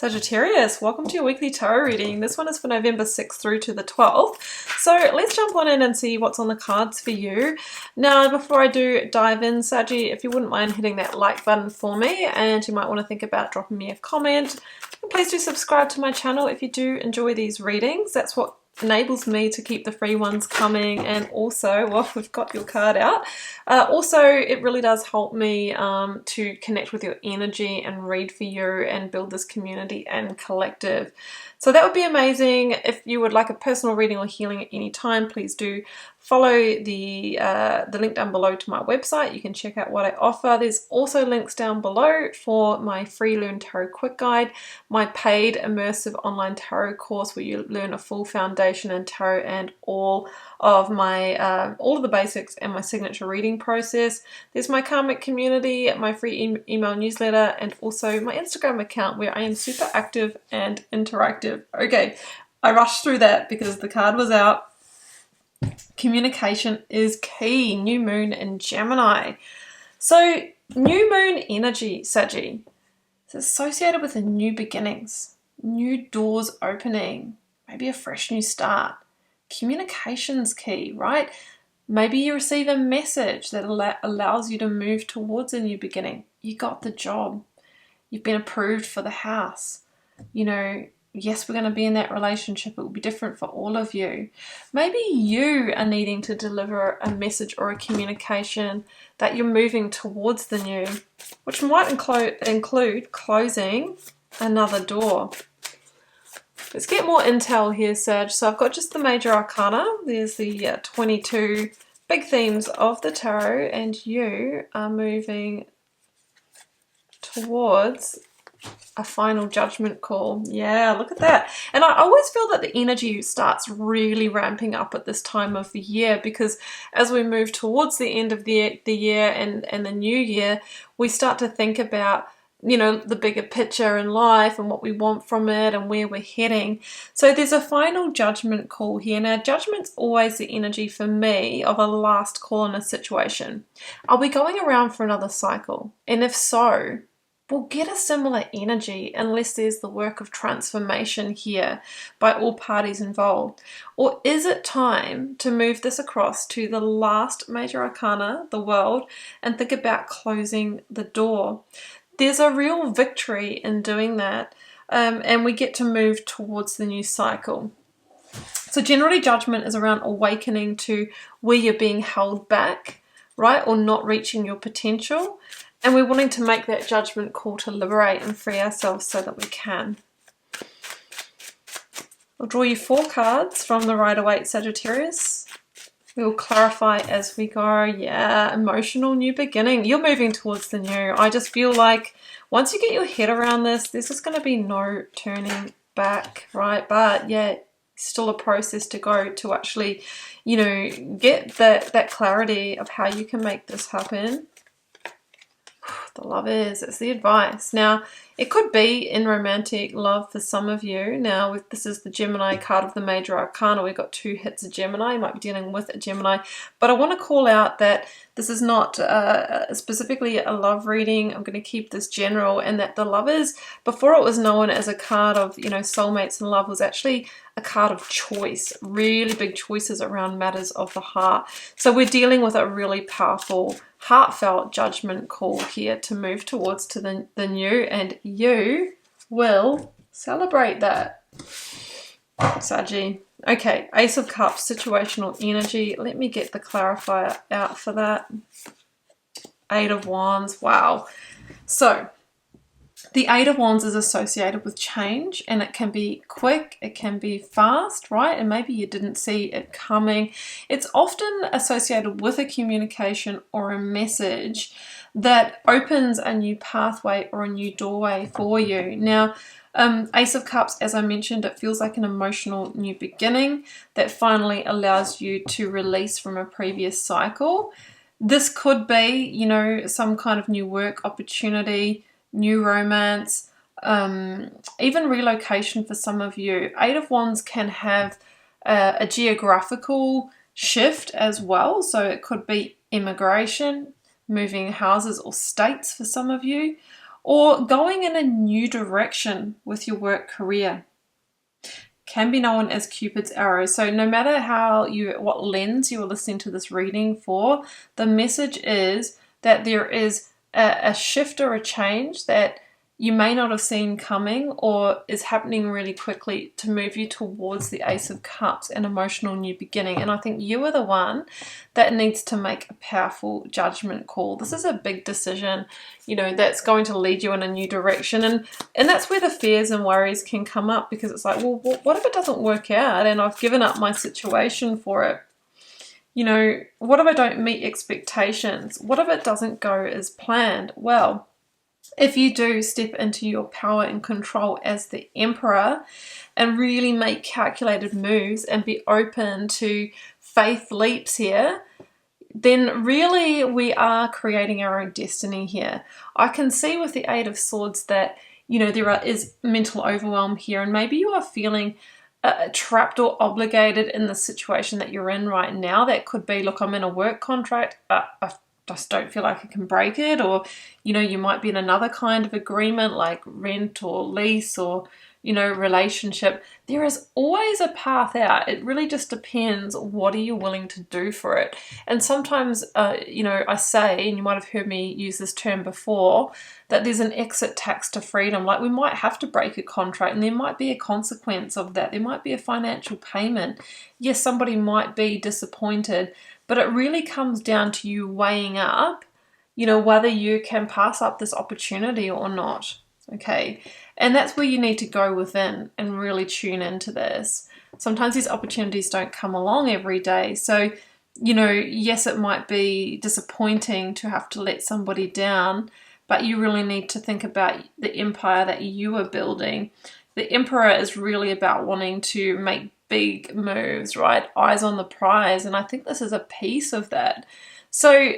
Sagittarius, welcome to your weekly tarot reading. This one is for November 6th through to the 12th. So let's jump on in and see what's on the cards for you. Now, before I do dive in, Saggy, if you wouldn't mind hitting that like button for me, and you might want to think about dropping me a comment. And please do subscribe to my channel if you do enjoy these readings. That's what enables me to keep the free ones coming, and also, well, we've got your card out. Also, it really does help me to connect with your energy and read for you and build this community and collective. So that would be amazing. If you would like a personal reading or healing at any time, please do follow the link down below to my website. You can check out what I offer. There's also links down below for my free Learn Tarot Quick Guide, my paid immersive online tarot course where you learn a full foundation in tarot and all of the basics and my signature reading process. There's my karmic community, my free email newsletter, and also my Instagram account where I am super active and interactive. Okay, I rushed through that because the card was out. Communication is key. New moon in Gemini. So new moon energy, Saggy, is associated with new beginnings, new doors opening, maybe a fresh new start. Communication's key, right? Maybe you receive a message that allows you to move towards a new beginning. You got the job. You've been approved for the house. You know, yes, we're going to be in that relationship. It will be different for all of you. Maybe you are needing to deliver a message or a communication that you're moving towards the new, which might include closing another door. Let's get more intel here, Sag. So I've got just the major arcana. There's the 22 big themes of the tarot, and you are moving towards a final judgment call. Yeah, look at that. And I always feel that the energy starts really ramping up at this time of the year, because as we move towards the end of the year and the new year, we start to think about, you know, the bigger picture in life and what we want from it and where we're heading. So there's a final judgment call here. Now, judgment's always the energy for me of a last call in a situation. Are we going around for another cycle? And if so, we'll get a similar energy unless there's the work of transformation here by all parties involved. Or is it time to move this across to the last major arcana, the World, and think about closing the door? There's a real victory in doing that, and we get to move towards the new cycle. So generally judgment is around awakening to where you're being held back, right, or not reaching your potential. And we're wanting to make that judgment call to liberate and free ourselves so that we can. I'll draw you 4 cards from the Rider-Waite Sagittarius. We will clarify as we go. Yeah, emotional new beginning. You're moving towards the new. I just feel like once you get your head around this, there's just going to be no turning back, right? But yeah, still a process to go to actually, you know, get that clarity of how you can make this happen. The Lovers, it's the advice. Now, it could be in romantic love for some of you. Now, if this is the Gemini card of the major arcana, we've got 2 hits of Gemini. You might be dealing with a Gemini. But I want to call out that this is not specifically a love reading. I'm going to keep this general, and that the Lovers, before it was known as a card of, you know, soulmates and love, was actually a card of choice. Really big choices around matters of the heart. So we're dealing with a really powerful, heartfelt judgment call here to move towards to the new, and you will celebrate that, Saggy. Okay, Ace of Cups, situational energy. Let me get the clarifier out for that. 8 of Wands. Wow. So the 8 of Wands is associated with change, and it can be quick, it can be fast, right? And maybe you didn't see it coming. It's often associated with a communication or a message that opens a new pathway or a new doorway for you. Now, Ace of Cups, as I mentioned, it feels like an emotional new beginning that finally allows you to release from a previous cycle. This could be, you know, some kind of new work opportunity, new romance, even relocation for some of you. 8 of Wands can have a geographical shift as well. So it could be immigration, moving houses or states for some of you, or going in a new direction with your work career. Can be known as Cupid's arrow. So no matter what lens you are listening to this reading for, the message is that there is a shift or a change that you may not have seen coming or is happening really quickly to move you towards the Ace of Cups, an emotional new beginning. And I think you are the one that needs to make a powerful judgment call. This is a big decision, that's going to lead you in a new direction. And that's where the fears and worries can come up, because it's like, well, what if it doesn't work out and I've given up my situation for it? What if I don't meet expectations? What if it doesn't go as planned? Well, if you do step into your power and control as the Emperor and really make calculated moves and be open to faith leaps here, then really we are creating our own destiny here. I can see with the Eight of Swords that, there is mental overwhelm here, and maybe you are feeling trapped or obligated in the situation that you're in right now. That could be, look, I'm in a work contract, I just don't feel like I can break it, or you might be in another kind of agreement like rent or lease or relationship. There is always a path out. It really just depends, what are you willing to do for it? And sometimes I say, and you might have heard me use this term before, that there's an exit tax to freedom. Like, we might have to break a contract and there might be a consequence of that. There might be a financial payment. Yes, somebody might be disappointed, but it really comes down to you weighing up, whether you can pass up this opportunity or not. Okay. And that's where you need to go within and really tune into this. Sometimes these opportunities don't come along every day. So, yes, it might be disappointing to have to let somebody down, but you really need to think about the empire that you are building. The Emperor is really about wanting to make big moves, right? Eyes on the prize. And I think this is a piece of that. So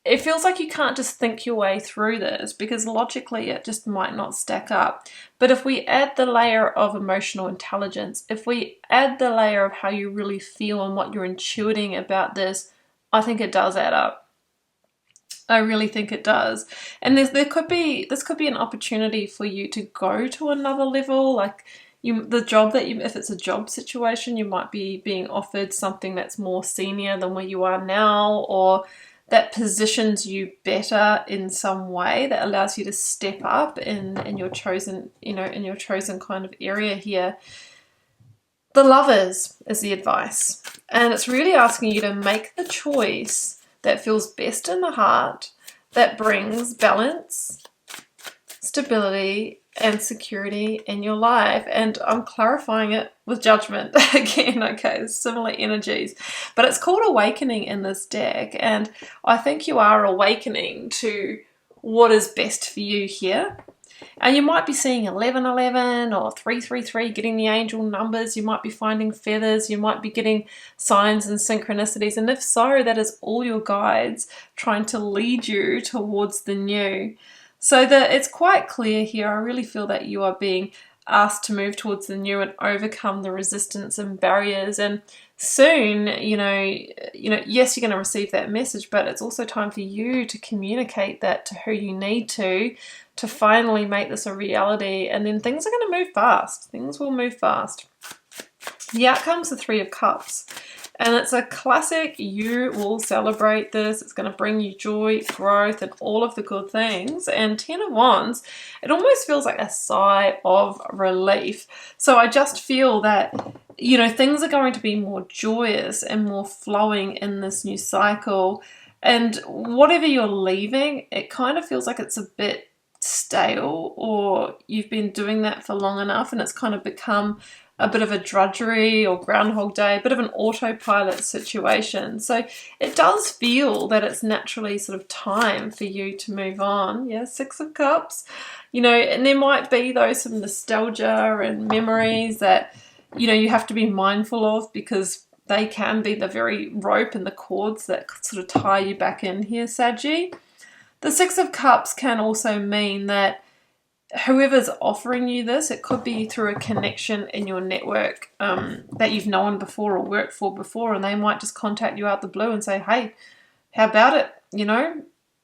it feels like you can't just think your way through this, because logically it just might not stack up. But if we add the layer of emotional intelligence, if we add the layer of how you really feel and what you're intuiting about this, I think it does add up. I really think it does. And this could be an opportunity for you to go to another level. Like, if it's a job situation, you might be being offered something that's more senior than where you are now, or that positions you better in some way, that allows you to step up in your chosen, in your chosen kind of area here. The Lovers is the advice. And it's really asking you to make the choice that feels best in the heart, that brings balance, stability, and security in your life. And I'm clarifying it with Judgment again. Okay, similar energies, but it's called Awakening in this deck, and I think you are awakening to what is best for you here. And you might be seeing 1111 or 333, getting the angel numbers. You might be finding feathers. You might be getting signs and synchronicities, and if so, that is all your guides trying to lead you towards the new. So it's quite clear here. I really feel that you are being asked to move towards the new and overcome the resistance and barriers. And soon, yes, you're going to receive that message, but it's also time for you to communicate that to who you need to finally make this a reality. And then things are going to move fast. Things will move fast. The outcome's the Three of Cups. And it's a classic. You will celebrate this. It's going to bring you joy, growth, and all of the good things. And 10 of Wands, it almost feels like a sigh of relief. So I just feel that, things are going to be more joyous and more flowing in this new cycle. And whatever you're leaving, it kind of feels like it's a bit stale, or you've been doing that for long enough and it's kind of become a bit of a drudgery or Groundhog Day, a bit of an autopilot situation. So it does feel that it's naturally sort of time for you to move on. Yeah, Six of Cups, and there might be those some nostalgia and memories that, you have to be mindful of, because they can be the very rope and the cords that sort of tie you back in here, Saggy. The Six of Cups can also mean that whoever's offering you this, it could be through a connection in your network that you've known before or worked for before, and they might just contact you out the blue and say, hey, how about it?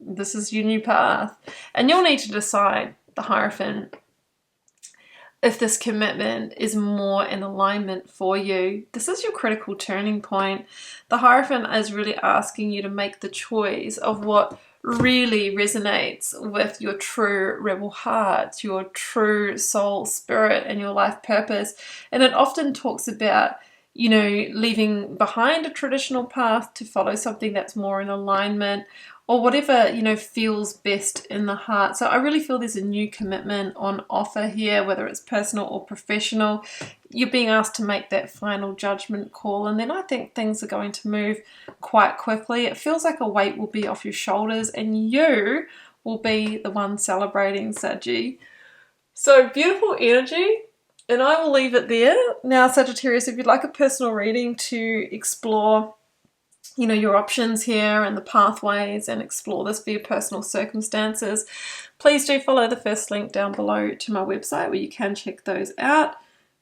This is your new path. And you'll need to decide, the Hierophant, if this commitment is more in alignment for you. This is your critical turning point. The Hierophant is really asking you to make the choice of what really resonates with your true rebel heart, your true soul spirit, and your life purpose. And it often talks about, you know, leaving behind a traditional path to follow something that's more in alignment, or whatever, you know, feels best in the heart. So I really feel there's a new commitment on offer here, whether it's personal or professional. You're being asked to make that final judgment call, and then I think things are going to move quite quickly. It feels like a weight will be off your shoulders, and you will be the one celebrating, Saggy. So beautiful energy. And I will leave it there. Now, Sagittarius, if you'd like a personal reading to explore, you know, your options here and the pathways and explore this for your personal circumstances, please do follow the first link down below to my website where you can check those out.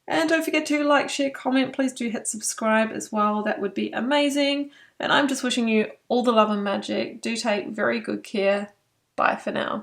And don't forget to like, share, comment. Please do hit subscribe as well. That would be amazing. And I'm just wishing you all the love and magic. Do take very good care. Bye for now.